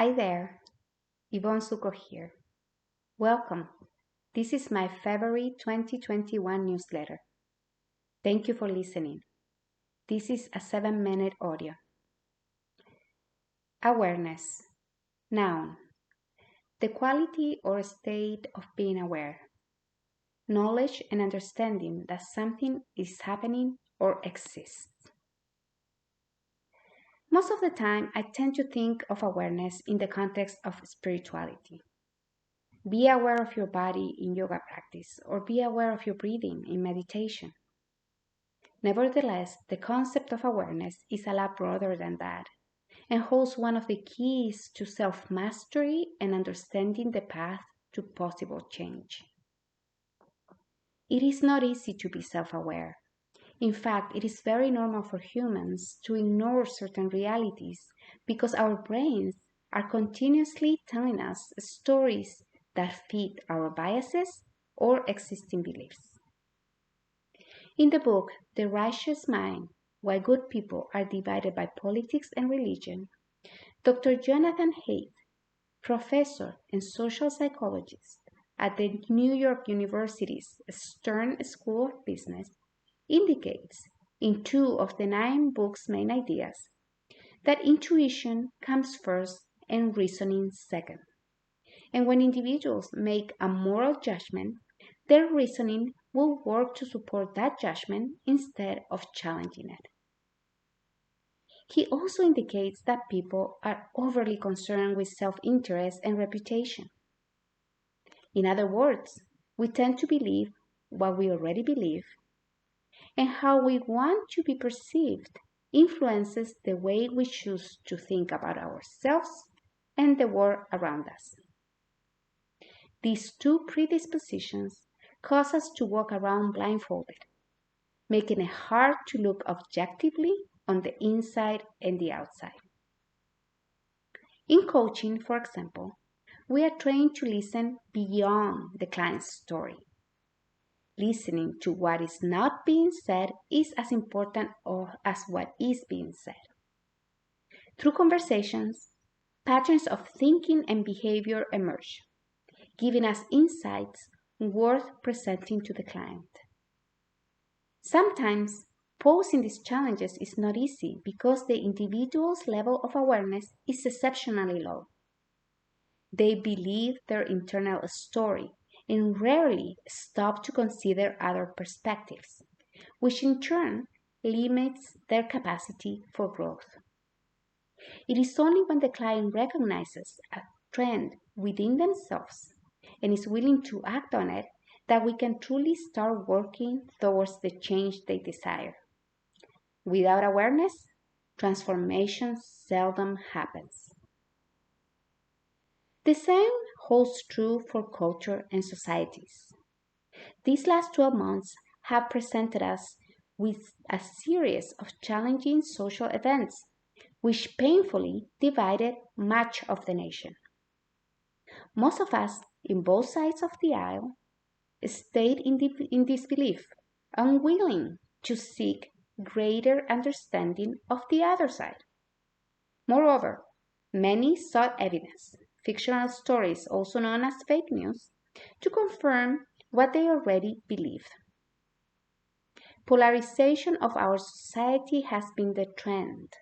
Hi there, Yvonne Suko here. Welcome. This is my February 2021 newsletter. Thank you for listening. This is a 7-minute audio. Awareness. Noun. The quality or state of being aware. Knowledge and understanding that something is happening or exists. Most of the time, I tend to think of awareness in the context of spirituality. Be aware of your body in yoga practice, or be aware of your breathing in meditation. Nevertheless, the concept of awareness is a lot broader than that and holds one of the keys to self-mastery and understanding the path to possible change. It is not easy to be self-aware. In fact, it is very normal for humans to ignore certain realities because our brains are continuously telling us stories that fit our biases or existing beliefs. In the book, The Righteous Mind, Why Good People Are Divided by Politics and Religion, Dr. Jonathan Haidt, professor and social psychologist at the New York University's Stern School of Business, indicates in 2 of the 9 book's main ideas that intuition comes first and reasoning second. And when individuals make a moral judgment, their reasoning will work to support that judgment instead of challenging it. He also indicates that people are overly concerned with self-interest and reputation. In other words, we tend to believe what we already believe, and how we want to be perceived influences the way we choose to think about ourselves and the world around us. These 2 predispositions cause us to walk around blindfolded, making it hard to look objectively on the inside and the outside. In coaching, for example, we are trained to listen beyond the client's story. Listening to what is not being said is as important as what is being said. Through conversations, patterns of thinking and behavior emerge, giving us insights worth presenting to the client. Sometimes, posing these challenges is not easy because the individual's level of awareness is exceptionally low. They believe their internal story and rarely stop to consider other perspectives, which in turn limits their capacity for growth. It is only when the client recognizes a trend within themselves and is willing to act on it that we can truly start working towards the change they desire. Without awareness, transformation seldom happens. The same holds true for culture and societies. These last 12 months have presented us with a series of challenging social events which painfully divided much of the nation. Most of us, in both sides of the aisle, stayed in disbelief, unwilling to seek greater understanding of the other side. Moreover, many sought evidence, fictional stories also known as fake news, to confirm what they already believed. Polarization of our society has been the trend,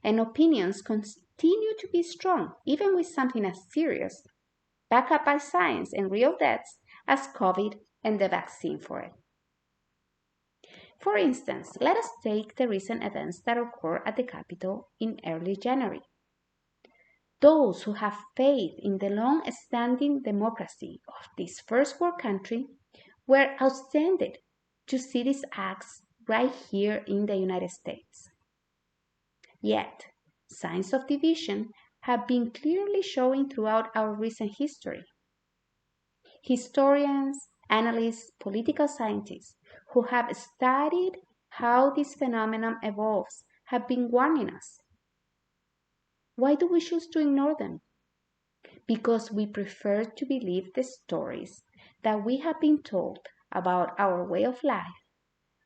and opinions continue to be strong, even with something as serious, backed up by science and real deaths as COVID and the vaccine for it. For instance, let us take the recent events that occurred at the Capitol in early January. Those who have faith in the long-standing democracy of this first world country were astounded to see these acts right here in the United States. Yet, signs of division have been clearly showing throughout our recent history. Historians, analysts, political scientists who have studied how this phenomenon evolves have been warning us. Why do we choose to ignore them? Because we prefer to believe the stories that we have been told about our way of life,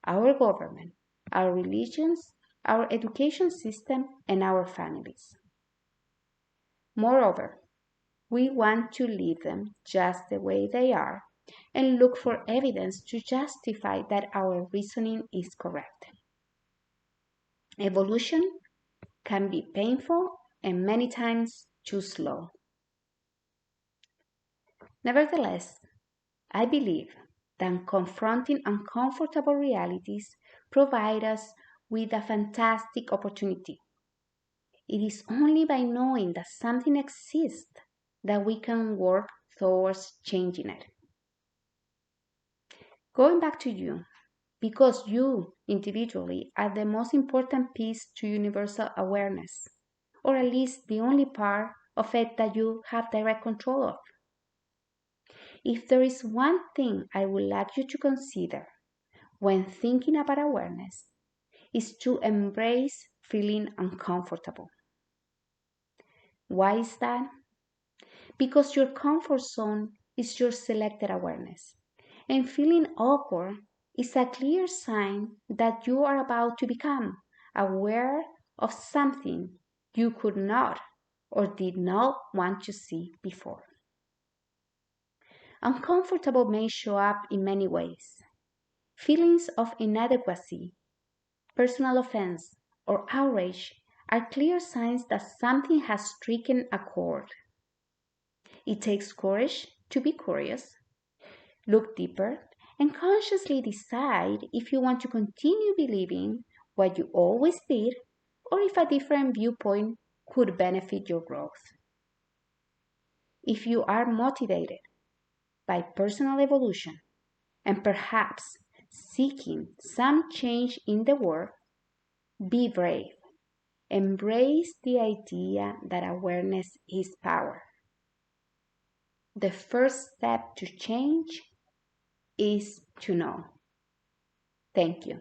our government, our religions, our education system, and our families. Moreover, we want to leave them just the way they are and look for evidence to justify that our reasoning is correct. Evolution can be painful and many times too slow. Nevertheless, I believe that confronting uncomfortable realities provide us with a fantastic opportunity. It is only by knowing that something exists that we can work towards changing it. Going back to you, because you individually are the most important piece to universal awareness, or at least the only part of it that you have direct control of. If there is one thing I would like you to consider when thinking about awareness, is to embrace feeling uncomfortable. Why is that? Because your comfort zone is your selected awareness, and feeling awkward is a clear sign that you are about to become aware of something you could not or did not want to see before. Uncomfortable may show up in many ways. Feelings of inadequacy, personal offense, or outrage are clear signs that something has stricken a chord. It takes courage to be curious, look deeper, and consciously decide if you want to continue believing what you always did or if a different viewpoint could benefit your growth. If you are motivated by personal evolution and perhaps seeking some change in the world, be brave. Embrace the idea that awareness is power. The first step to change is to know. Thank you.